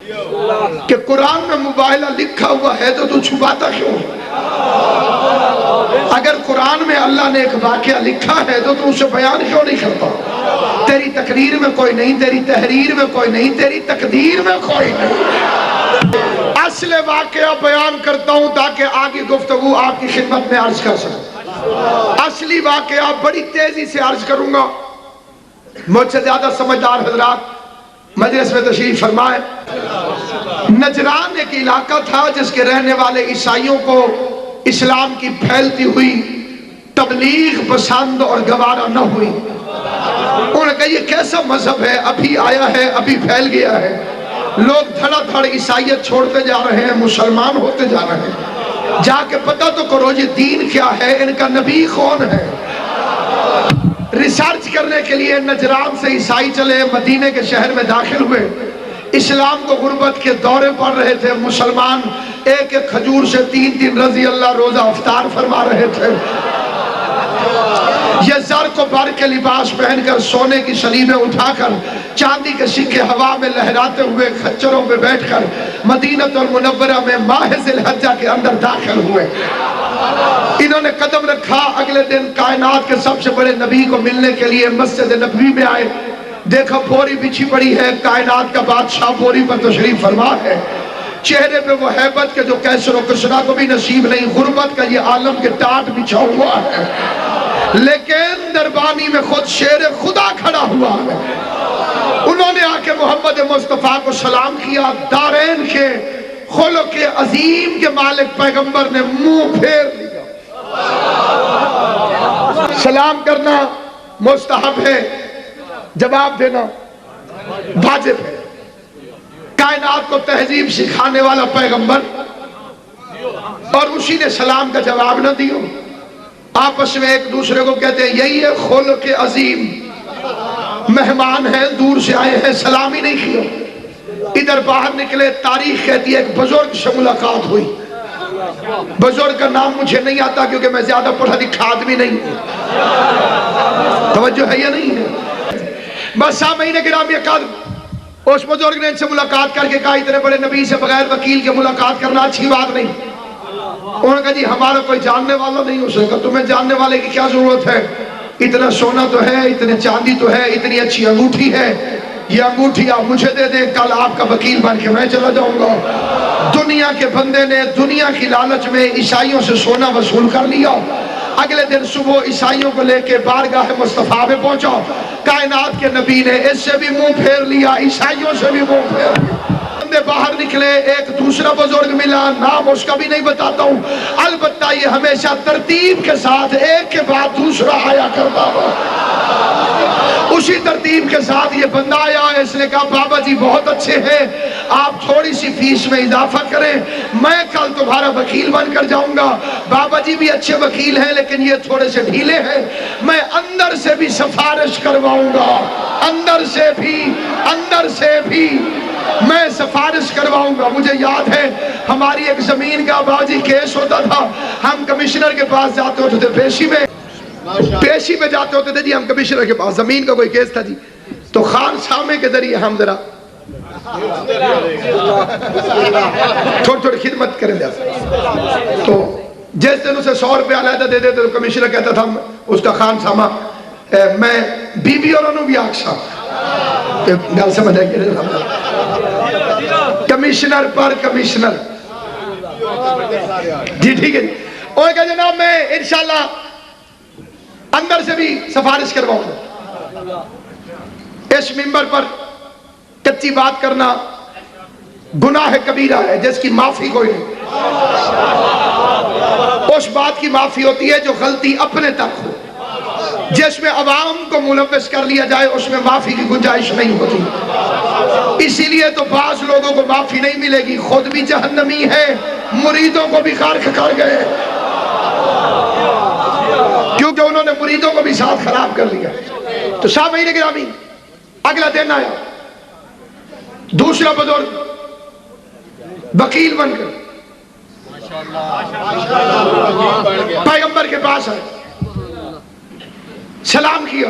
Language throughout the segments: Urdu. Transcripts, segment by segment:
کہ قرآن میں مباہلہ لکھا ہوا ہے تو چھپاتا کیوں؟ اگر قرآن میں اللہ نے ایک واقعہ لکھا ہے تو اسے بیان کیوں نہیں کرتا؟ تیری تقریر میں کوئی نہیں، تیری تحریر میں کوئی نہیں، تیری تقدیر میں کوئی نہیں۔ اصل واقعہ بیان کرتا ہوں تاکہ آگے گفتگو آپ کی خدمت میں عرض کر سکوں۔ اصلی واقعہ بڑی تیزی سے عرض کروں گا، مجھ سے زیادہ سمجھدار حضرات مجلس میں تشریف فرمائے۔ نجران ایک علاقہ تھا جس کے رہنے والے عیسائیوں کو اسلام کی پھیلتی ہوئی تبلیغ پسند اور گوارا نہ ہوئی۔ انہوں نے کہا یہ کیسا مذہب ہے، ابھی آیا ہے، ابھی پھیل گیا ہے، لوگ دھڑا دھڑ عیسائیت چھوڑتے جا رہے ہیں، مسلمان ہوتے جا رہے ہیں، جا کے پتہ تو کرو یہ دین کیا ہے، ان کا نبی کون ہے۔ ریسرچ کرنے کے لیے نجران سے عیسائی چلے، مدینہ کے شہر میں داخل ہوئے، اسلام کو غربت کے دورے پڑ رہے تھے، مسلمان ایک ایک کھجور سے 3 رضی اللہ روزہ افطار فرما رہے تھے۔ یہ زر کو بر کے لباس پہن کر، سونے کی سلیبیں اٹھا کر، چاندی کے سکے ہوا میں لہراتے ہوئے خچروں پہ بیٹھ کر مدینہ المنورہ میں ماہ ذی الحجہ کے اندر داخل ہوئے۔ انہوں نے قدم رکھا، اگلے دن کائنات کے سب سے بڑے نبی کو ملنے کے لیے مسجد نبوی میں آئے، دیکھا بوری بچھی پڑی ہے، کائنات کا بادشاہ بوری پر تشریف فرما ہے، چہرے پہ وہ ہیبت کے جو کیسر و کسرا کو بھی نصیب نہیں، غربت کا یہ عالم کے ٹاٹ بچھا ہوا ہے، لیکن دربانی میں خود شیر خدا کھڑا ہوا ہے۔ انہوں نے آ کے محمد مصطفیٰ کو سلام کیا، دارین کے خلق عظیم کے مالک پیغمبر نے منہ پھیر لیا۔ سلام کرنا مستحب ہے، جواب دینا واجب ہے۔ کائنات کو تہذیب سکھانے والا پیغمبر، اور اسی نے سلام کا جواب نہ دیو۔ آپس میں ایک دوسرے کو کہتے ہیں یہی ہے خلق عظیم، مہمان ہیں، دور سے آئے ہیں، سلام ہی نہیں کیا۔ ادھر باہر نکلے، تاریخ کہتی ہے ایک بزرگ سے ملاقات ہوئی۔ بزرگ کا نام مجھے نہیں آتا کیونکہ میں زیادہ پڑھا لکھا آدمی نہیں ہوں، توجہ ہے یا نہیں ہے؟ بس سامعین کرام، اس بزرگ نے ان سے ملاقات کر کے کہا اتنے بڑے نبی سے بغیر وکیل کے ملاقات کرنا اچھی بات نہیں۔ انہوں نے کہا جی ہمارا کوئی جاننے والا نہیں ہو سکتا، تمہیں جاننے والے کی کیا ضرورت ہے، اتنا سونا تو ہے، اتنے چاندی تو ہے، اتنی اچھی انگوٹھی ہے، یہ انگوٹھی آپ مجھے دے دیں، کل آپ کا وکیل بن کے میں چلا جاؤں گا۔ دنیا کے بندے نے دنیا کی لالچ میں عیسائیوں سے سونا وصول کر لیا۔ اگلے دن صبح عیسائیوں کو لے کے بارگاہ مصطفیٰ میں پہنچا، کائنات کے نبی نے اس سے بھی منہ پھیر لیا، عیسائیوں سے بھی منہ پھیر لیا۔ بندے باہر نکلے، ایک دوسرا بزرگ ملا، نام اس کا بھی نہیں بتاتا ہوں، البتہ یہ ہمیشہ ترتیب کے ساتھ ایک کے بعد دوسرا آیا کرتا ہوا۔ اسی ترتیب کے ساتھ یہ بندہ آیا، اس نے کہا بابا جی بہت اچھے ہیں، آپ تھوڑی سی فیس میں اضافہ کریں، میں کل تمہارا وکیل بن کر جاؤں گا۔ بابا جی بھی اچھے وکیل ہیں لیکن یہ تھوڑے سے ڈھیلے ہیں، میں اندر سے بھی سفارش کرواؤں گا، اندر سے بھی میں سفارش کرواؤں گا۔ مجھے یاد ہے ہماری ایک زمین کا باجی کیس ہوتا تھا، ہم کمشنر کے پاس جاتے ہوتے تھے، پیشی میں جاتے ہوتے تھے جی، ہم کمشنر کے پاس، زمین کا کوئی کیس تھا جی، تو خان سامے کے ذریعے ہم ذرا تھوڑی خدمت کریں دیا، تو جس دن اسے 100 روپے علیحدہ دے دیتے تو کمشنر کہتا تھا اس کا خان سامہ میں بی بی اور انہوں بھی آکشا گل سمجھ ہے کہ کمشنر پر کمشنر جی ٹھیک ہے جی، اور کہا جناب میں انشاءاللہ اندر سے بھی سفارش کرواؤں گا۔ اس منبر پر کچی بات کرنا گناہ کبیرہ ہے جس کی معافی کوئی نہیں۔ اس بات کی معافی ہوتی ہے جو غلطی اپنے تک ہو، جس میں عوام کو ملوث کر لیا جائے اس میں معافی کی گنجائش نہیں ہوتی۔ اسی لیے تو بعض لوگوں کو معافی نہیں ملے گی، خود بھی جہنمی ہے، مریدوں کو بھی غرق کر گئے کیونکہ انہوں نے مریدوں کو بھی ساتھ خراب کر لیا۔ تو سامعین گرامی، اگلا دن آیا، دوسرا بزرگ وکیل بن کر پیغمبر کے پاس آئے، سلام کیا،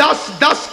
10-10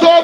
2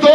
2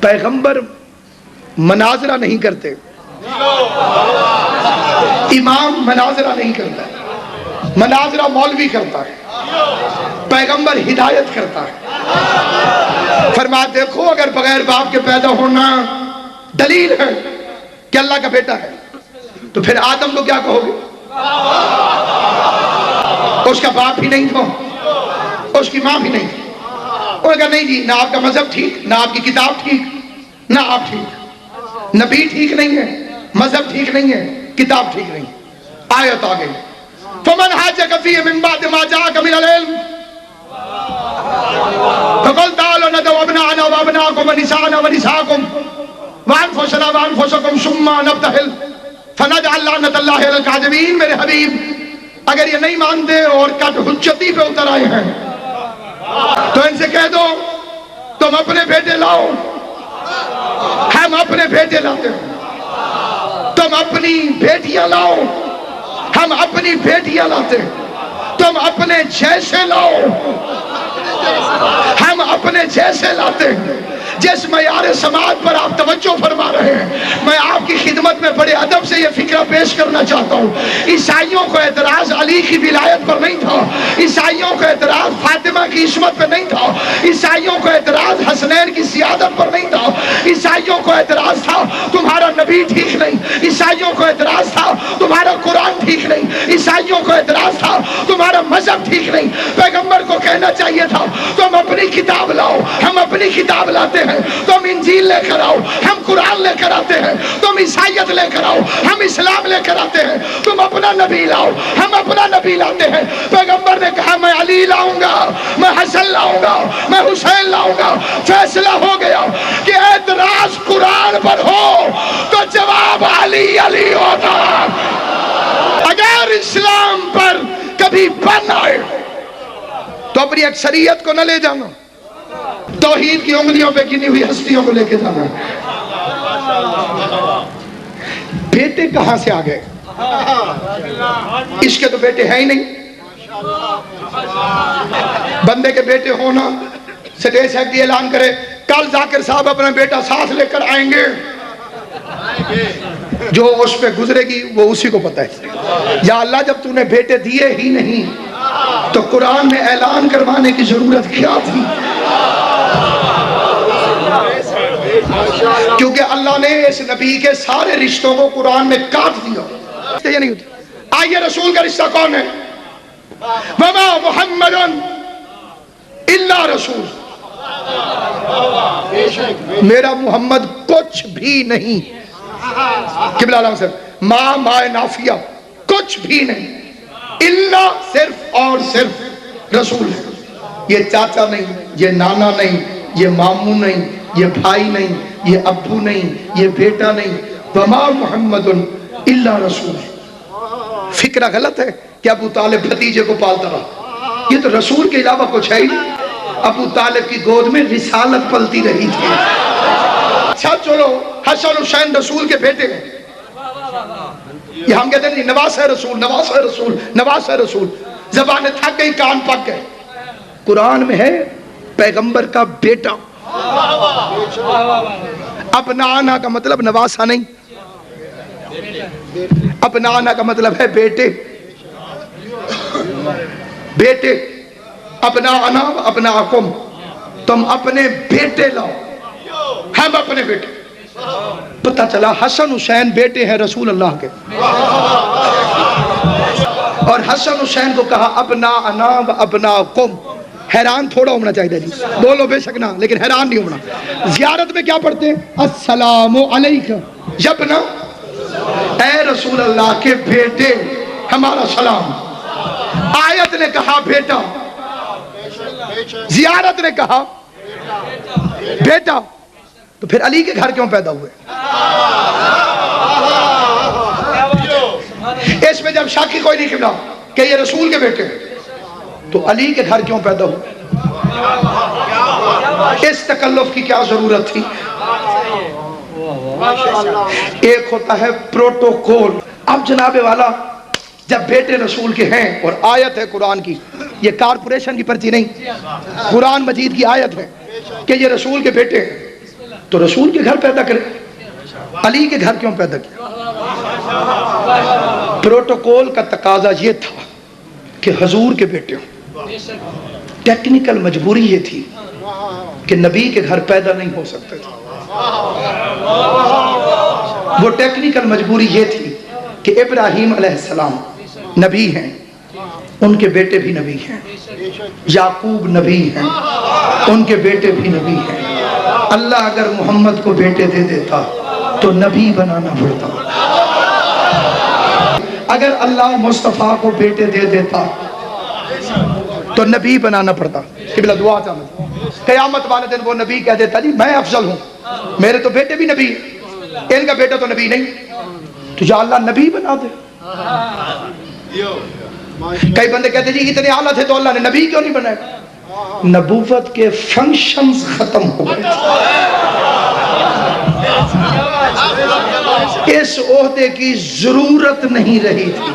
پیغمبر مناظرہ نہیں کرتے، امام مناظرہ نہیں کرتا، مناظرہ مولوی کرتا ہے، پیغمبر ہدایت کرتا ہے۔ فرمایا دیکھو اگر بغیر باپ کے پیدا ہونا دلیل ہے کہ اللہ کا بیٹا ہے تو پھر آدم کو کیا کہو گے؟ اس کا باپ ہی نہیں تھا، اس کی ماں بھی نہیں تھی۔ انہوں نے کہا نہیں جی، نہ آپ کا مذہب ٹھیک، نہ آپ کی کتاب ٹھیک، نہ آپ ٹھیک، نبی ٹھیک نہیں ہے، مذہب ٹھیک نہیں ہے، کتاب ٹھیک نہیں۔ آیت آ گئی فَمَنْ حَاجَّكَ فِيهِ مِنْ بَعْدِ مَا جَاءَكَ مِنَ الْعِلْمِ فَقُلْ تَعَالَوْا نَدْعُ أَبْنَاءَنَا وَأَبْنَاءَكُمْ وَنِسَاءَنَا وَنِسَاءَكُمْ وَأَنفُسَنَا وَأَنفُسَكُمْ ثُمَّ نَبْتَهِلْ فَنَجْعَلْ لَعْنَةَ اللَّهِ عَلَى الْكَاذِبِينَ۔ میرے حبیب اگر یہ نہیں مانتے اور کٹ حجتی پہ اتر آئے ہیں تو ان سے کہہ دو تم اپنے بیٹے لاؤ، ہم اپنے بیٹے لاتے ہیں، تم اپنی بیٹیاں لاؤ، ہم اپنی بیٹیاں لاتے ہیں، تم اپنے جیسے لاؤ، ہم اپنے جیسے لاتے ہیں۔ جس معیار سماعت پر آپ توجہ فرما رہے ہیں، میں آپ کی خدمت میں بڑے ادب سے یہ فکرہ پیش کرنا چاہتا ہوں۔ عیسائیوں کو اعتراض علی کی ولایت پر نہیں تھا، عیسائیوں کو اعتراض فاطمہ کی عصمت پر نہیں تھا، عیسائیوں کو اعتراض حسنین کی سیادت پر نہیں تھا، عیسائیوں کو اعتراض تھا تمہارا نبی ٹھیک نہیں، عیسائیوں کو اعتراض تھا تمہارا قرآن ٹھیک نہیں، عیسائیوں کو اعتراض تھا تمہارا مذہب ٹھیک نہیں۔ پیغمبر کو کہنا چاہیے تھا تم اپنی کتاب لاؤ، ہم اپنی کتاب لاتے ہیں، تم انجیل لے کر آؤ، ہم قرآن لے کر آتے ہیں، تم عیسائیت لے کر آؤ، ہم اسلام لے کر آتے ہیں، تم اپنا نبی لاؤ، ہم اپنا نبی لاتے ہیں۔ پیغمبر نے کہا میں علی لاؤں گا، میں حسن لاؤں گا، میں حسین لاؤں گا۔ فیصلہ ہو گیا کہ اعتراض قرآن پر ہو تو جواب علی علی ہوتا، اگر اسلام پر کبھی بن آئے تو اپنی اکثریت کو نہ لے جانا، توحید کی انگلیوں پہ گنی ہوئی ہستیوں کو لے کے جانا۔ بیٹے کہاں سے آ گئے؟ اس کے تو بیٹے ہیں ہی نہیں۔ بندے کے بیٹے ہونا سٹیج سیکٹری اعلان کرے کل ذاکر صاحب اپنا بیٹا ساتھ لے کر آئیں گے، جو اس پہ گزرے گی وہ اسی کو پتہ ہے۔ یا اللہ جب تو نے بیٹے دیے ہی نہیں تو قرآن میں اعلان کروانے کی ضرورت کیا تھی؟ کیونکہ اللہ نے اس نبی کے سارے رشتوں کو قرآن میں کاٹ دیا۔ یہ نہیں ہوتا۔ آئیے رسول کا رشتہ کون ہے؟ وما محمد الا رسول، میرا محمد کچھ بھی نہیں۔ قبلہ عالم سے ماں مائے نافیہ کچھ بھی نہیں، الا صرف اور صرف رسول ہے۔ یہ چاچا نہیں، یہ نانا نہیں، یہ ماموں نہیں، یہ بھائی نہیں، یہ ابو نہیں، یہ بیٹا نہیں۔ وما محمد الا رسول۔ فکرہ غلط ہے کہ ابو طالب بھتیجے کو پالتا رہا، یہ تو رسول کے علاوہ کچھ ہے ہی نہیں۔ ابو طالب کی گود میں رسالت پلتی رہی تھی۔ اچھا چلو حسن حسین رسول کے بیٹے ہیں، یہ ہم کہتے ہیں نواس ہے رسول، نواس ہے رسول، نواس ہے رسول، زبانیں تھک گئی، کان پک گئے۔ قرآن میں ہے پیغمبر کا بیٹا۔ ابنانا کا مطلب نواسا نہیں، ابنانا کا مطلب ہے بیٹے، بیٹے۔ ابنانا ابناکم، تم اپنے بیٹے لاؤ، ہم اپنے بیٹے۔ پتہ چلا حسن حسین بیٹے ہیں رسول اللہ کے، اور حسن حسین کو کہا ابنانا و ابناکم۔ حیران تھوڑا ہونا چاہیے جی، بولو بے شک نہ، لیکن حیران نہیں ہونا۔ زیارت میں کیا پڑھتے ہیں؟ السلام علیکم یبنا، اے رسول اللہ کے بیٹے ہمارا سلام۔ آیت نے کہا بیٹا، زیارت نے کہا بیٹا، تو پھر علی کے گھر کیوں پیدا ہوئے؟ اس میں جب شک ہی کوئی نہیں قبلہ کہ یہ رسول کے بیٹے تو علی کے گھر کیوں پیدا ہوئے؟ اس تکلف کی کیا ضرورت تھی؟ ایک ہوتا ہے پروٹوکول۔ اب جناب والا جب بیٹے رسول کے ہیں اور آیت ہے قرآن کی، یہ کارپوریشن کی پرچی نہیں، قرآن مجید کی آیت ہے کہ یہ رسول کے بیٹے ہیں، تو تو رسول کے گھر پیدا کرے. علی کے گھر کیوں پیدا کیا؟ پروٹوکول کا تقاضا یہ تھا کہ حضور کے بیٹے ہوں. ٹیکنیکل مجبوری یہ تھی کہ نبی کے گھر پیدا نہیں ہو سکتے تھے. وہ ٹیکنیکل مجبوری یہ تھی کہ ابراہیم علیہ السلام نبی ہیں، ان کے بیٹے بھی نبی ہیں. یعقوب نبی ہیں، ان کے بیٹے بھی نبی ہیں. اللہ اگر محمد کو بیٹے دے دیتا تو نبی بنانا پڑتا. اگر اللہ مصطفیٰ کو بیٹے دے دیتا تو نبی بنانا پڑتا. قبلہ دعا چاہتا ہوں قیامت والے دن وہ نبی کہہ دیتا جی میں افضل ہوں، میرے تو بیٹے بھی نبی ہیں، ان کا بیٹا تو نبی نہیں، تو یا اللہ نبی بنا دے. کئی بندے کہتے جی اتنے اعلیٰ تھے تو اللہ نے نبی کیوں نہیں بنایا؟ نبوت کے فنکشنز ختم ہو گئے. اس عہدے کی ضرورت نہیں رہی تھی.